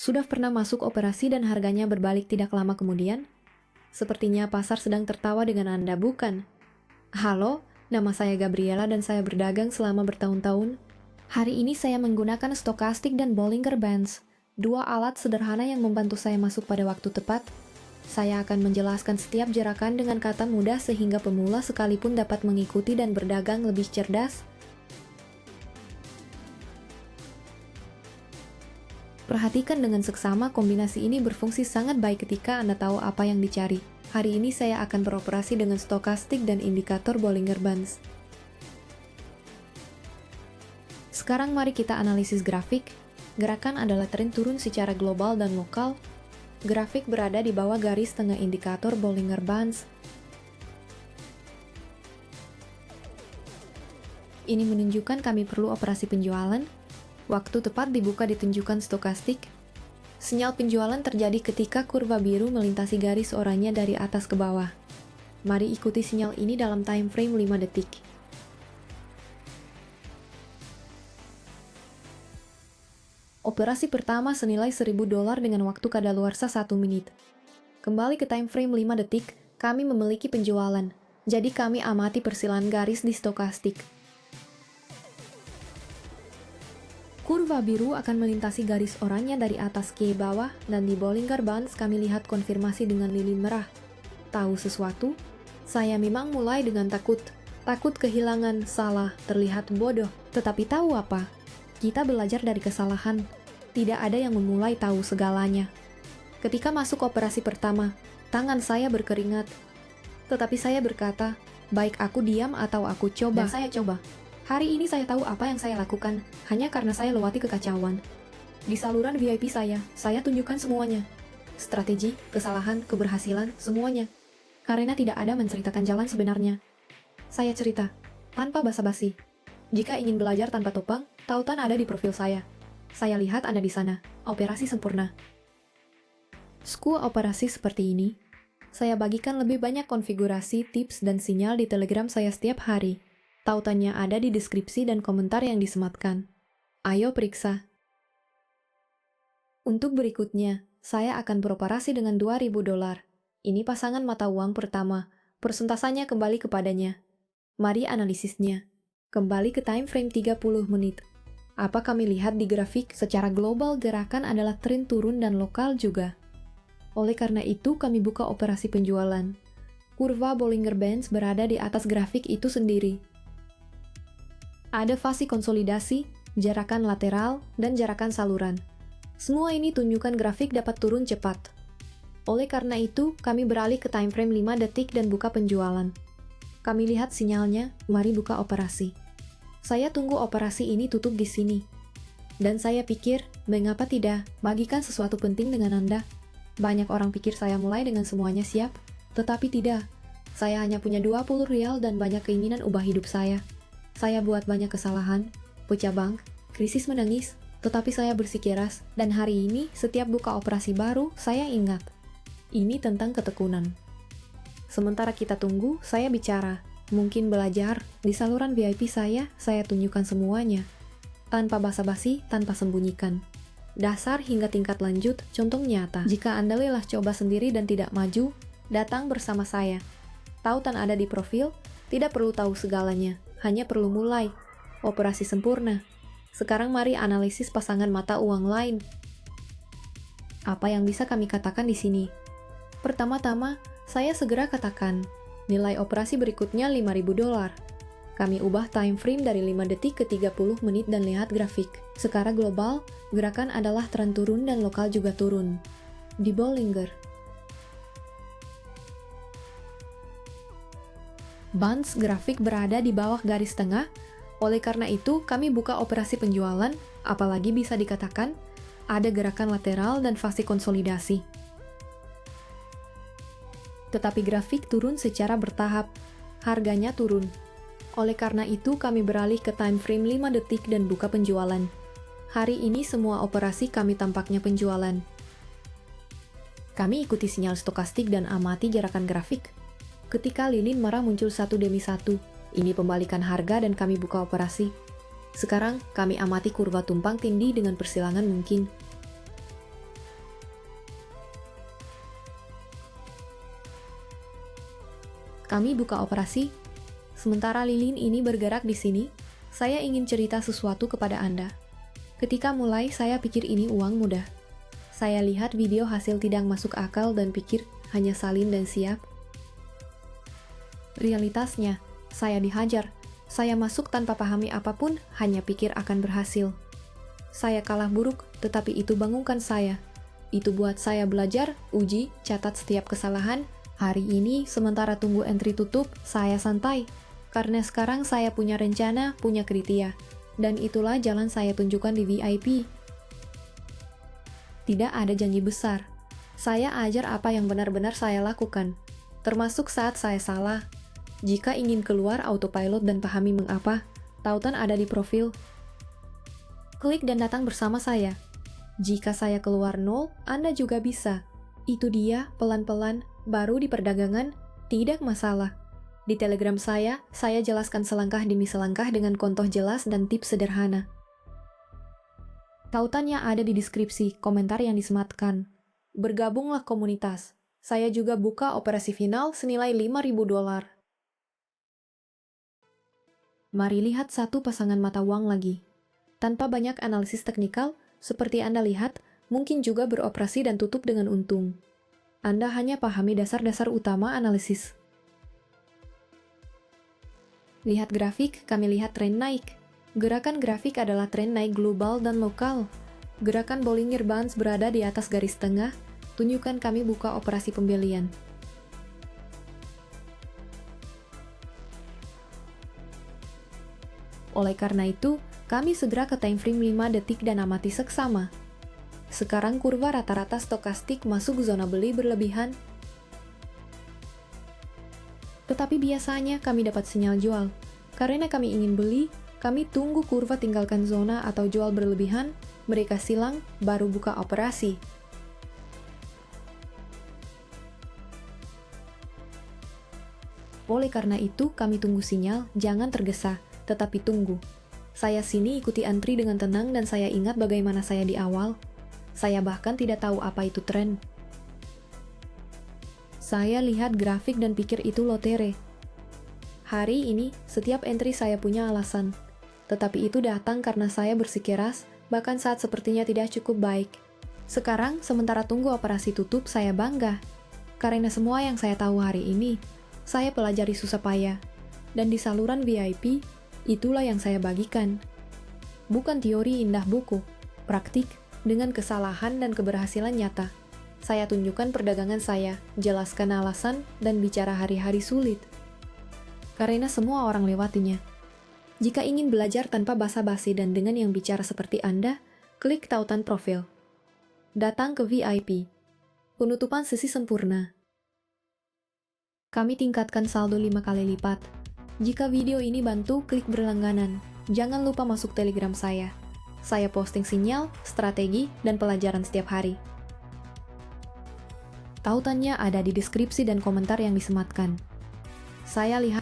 Sudah pernah masuk operasi dan harganya berbalik tidak lama kemudian? Sepertinya pasar sedang tertawa dengan Anda, bukan? Halo, nama saya Gabriela dan saya berdagang selama bertahun-tahun. Hari ini saya menggunakan Stochastic dan Bollinger Bands, dua alat sederhana yang membantu saya masuk pada waktu tepat. Saya akan menjelaskan setiap gerakan dengan kata mudah sehingga pemula sekalipun dapat mengikuti dan berdagang lebih cerdas. Perhatikan dengan seksama, kombinasi ini berfungsi sangat baik ketika Anda tahu apa yang dicari. Hari ini saya akan beroperasi dengan Stochastic dan indikator Bollinger Bands. Sekarang mari kita analisis grafik. Gerakan adalah tren turun secara global dan lokal. Grafik berada di bawah garis tengah indikator Bollinger Bands. Ini menunjukkan kami perlu operasi penjualan. Waktu tepat dibuka ditunjukkan Stochastic. Sinyal penjualan terjadi ketika kurva biru melintasi garis oranye dari atas ke bawah. Mari ikuti sinyal ini dalam time frame 5 detik. Operasi pertama senilai $1.000 dengan waktu kadaluarsa 1 menit. Kembali ke time frame 5 detik, kami memiliki penjualan. Jadi kami amati persilangan garis di Stochastic. Kurva biru akan melintasi garis oranye dari atas ke bawah, dan di Bollinger Bands kami lihat konfirmasi dengan lilin merah. Tahu sesuatu? Saya memang mulai dengan takut. Takut kehilangan, salah, terlihat bodoh. Tetapi tahu apa? Kita belajar dari kesalahan. Tidak ada yang memulai tahu segalanya. Ketika masuk operasi pertama, tangan saya berkeringat. Tetapi saya berkata, baik aku diam atau aku coba. Dan saya coba. Hari ini saya tahu apa yang saya lakukan, hanya karena saya lewati kekacauan. Di saluran VIP saya tunjukkan semuanya. Strategi, kesalahan, keberhasilan, semuanya. Karena tidak ada menceritakan jalan sebenarnya. Saya cerita, tanpa basa-basi. Jika ingin belajar tanpa topang, tautan ada di profil saya. Saya lihat Anda di sana. Operasi sempurna. School operasi seperti ini. Saya bagikan lebih banyak konfigurasi, tips, dan sinyal di Telegram saya setiap hari. Tautannya ada di deskripsi dan komentar yang disematkan. Ayo periksa. Untuk berikutnya, saya akan beroperasi dengan $2.000. Ini pasangan mata uang pertama. Persentasenya kembali kepadanya. Mari analisisnya. Kembali ke time frame 30 menit. Apa kami lihat di grafik? Secara global, gerakan adalah tren turun dan lokal juga. Oleh karena itu, kami buka operasi penjualan. Kurva Bollinger Bands berada di atas grafik itu sendiri. Ada fase konsolidasi, jarakan lateral, dan jarakan saluran. Semua ini tunjukkan grafik dapat turun cepat. Oleh karena itu, kami beralih ke time frame 5 detik dan buka penjualan. Kami lihat sinyalnya, mari buka operasi. Saya tunggu operasi ini tutup di sini. Dan saya pikir, mengapa tidak, bagikan sesuatu penting dengan Anda. Banyak orang pikir saya mulai dengan semuanya siap, tetapi tidak. Saya hanya punya $20 dan banyak keinginan ubah hidup saya. Saya buat banyak kesalahan, pecah bank, krisis menangis, tetapi saya bersikeras, dan hari ini setiap buka operasi baru, saya ingat. Ini tentang ketekunan. Sementara kita tunggu, saya bicara. Mungkin belajar, di saluran VIP saya tunjukkan semuanya. Tanpa basa-basi, tanpa sembunyikan. Dasar hingga tingkat lanjut, contoh nyata. Jika Anda lelah coba sendiri dan tidak maju, datang bersama saya. Tautan ada di profil, tidak perlu tahu segalanya. Hanya perlu mulai. Operasi sempurna. Sekarang mari analisis pasangan mata uang lain. Apa yang bisa kami katakan di sini? Pertama-tama, saya segera katakan, nilai operasi berikutnya $5.000. Kami ubah time frame dari 5 detik ke 30 menit dan lihat grafik. Secara global, gerakan adalah tren turun dan lokal juga turun. Di Bollinger Bands grafik berada di bawah garis tengah, oleh karena itu kami buka operasi penjualan, apalagi bisa dikatakan, ada gerakan lateral dan fase konsolidasi. Tetapi grafik turun secara bertahap, harganya turun. Oleh karena itu kami beralih ke time frame 5 detik dan buka penjualan. Hari ini semua operasi kami tampaknya penjualan. Kami ikuti sinyal Stochastic dan amati gerakan grafik. Ketika lilin merah muncul satu demi satu, ini pembalikan harga dan kami buka operasi. Sekarang, kami amati kurva tumpang tindih dengan persilangan mungkin. Kami buka operasi. Sementara lilin ini bergerak di sini, saya ingin cerita sesuatu kepada Anda. Ketika mulai, saya pikir ini uang mudah. Saya lihat video hasil tidak masuk akal dan pikir hanya salin dan siap. Realitasnya, saya dihajar. Saya masuk tanpa pahami apapun, hanya pikir akan berhasil. Saya kalah buruk, tetapi itu bangunkan saya. Itu buat saya belajar, uji, catat setiap kesalahan. Hari ini, sementara tunggu entry tutup, saya santai. Karena sekarang saya punya rencana, punya kriteria. Dan itulah jalan saya tunjukkan di VIP. Tidak ada janji besar. Saya ajar apa yang benar-benar saya lakukan. Termasuk saat saya salah. Jika ingin keluar autopilot dan pahami mengapa, tautan ada di profil. Klik dan datang bersama saya. Jika saya keluar 0, Anda juga bisa. Itu dia, pelan-pelan, baru di perdagangan, tidak masalah. Di Telegram saya jelaskan selangkah demi selangkah dengan contoh jelas dan tips sederhana. Tautannya ada di deskripsi, komentar yang disematkan. Bergabunglah komunitas. Saya juga buka operasi final senilai $5.000. Mari lihat satu pasangan mata uang lagi. Tanpa banyak analisis teknikal, seperti Anda lihat, mungkin juga beroperasi dan tutup dengan untung. Anda hanya pahami dasar-dasar utama analisis. Lihat grafik, kami lihat tren naik. Gerakan grafik adalah tren naik global dan lokal. Gerakan Bollinger Bands berada di atas garis tengah, tunjukkan kami buka operasi pembelian. Oleh karena itu, kami segera ke time frame 5 detik dan amati seksama. Sekarang kurva rata-rata stokastik masuk zona beli berlebihan. Tetapi biasanya kami dapat sinyal jual. Karena kami ingin beli, kami tunggu kurva tinggalkan zona atau jual berlebihan, mereka silang, baru buka operasi. Oleh karena itu, kami tunggu sinyal, jangan tergesa, tetapi tunggu. Saya sini ikuti antri dengan tenang dan saya ingat bagaimana saya di awal. Saya bahkan tidak tahu apa itu tren. Saya lihat grafik dan pikir itu lotere. Hari ini, setiap entry saya punya alasan. Tetapi itu datang karena saya bersikeras, bahkan saat sepertinya tidak cukup baik. Sekarang, sementara tunggu operasi tutup, saya bangga. Karena semua yang saya tahu hari ini, saya pelajari susah payah. Dan di saluran VIP, itulah yang saya bagikan. Bukan teori indah buku, praktik, dengan kesalahan dan keberhasilan nyata. Saya tunjukkan perdagangan saya, jelaskan alasan, dan bicara hari-hari sulit. Karena semua orang lewatinya. Jika ingin belajar tanpa basa-basi dan dengan yang bicara seperti Anda, klik tautan profil. Datang ke VIP. Penutupan sesi sempurna. Kami tingkatkan saldo 5 kali lipat. Jika video ini bantu, klik berlangganan. Jangan lupa masuk Telegram saya. Saya posting sinyal, strategi, dan pelajaran setiap hari. Tautannya ada di deskripsi dan komentar yang disematkan. Saya lihat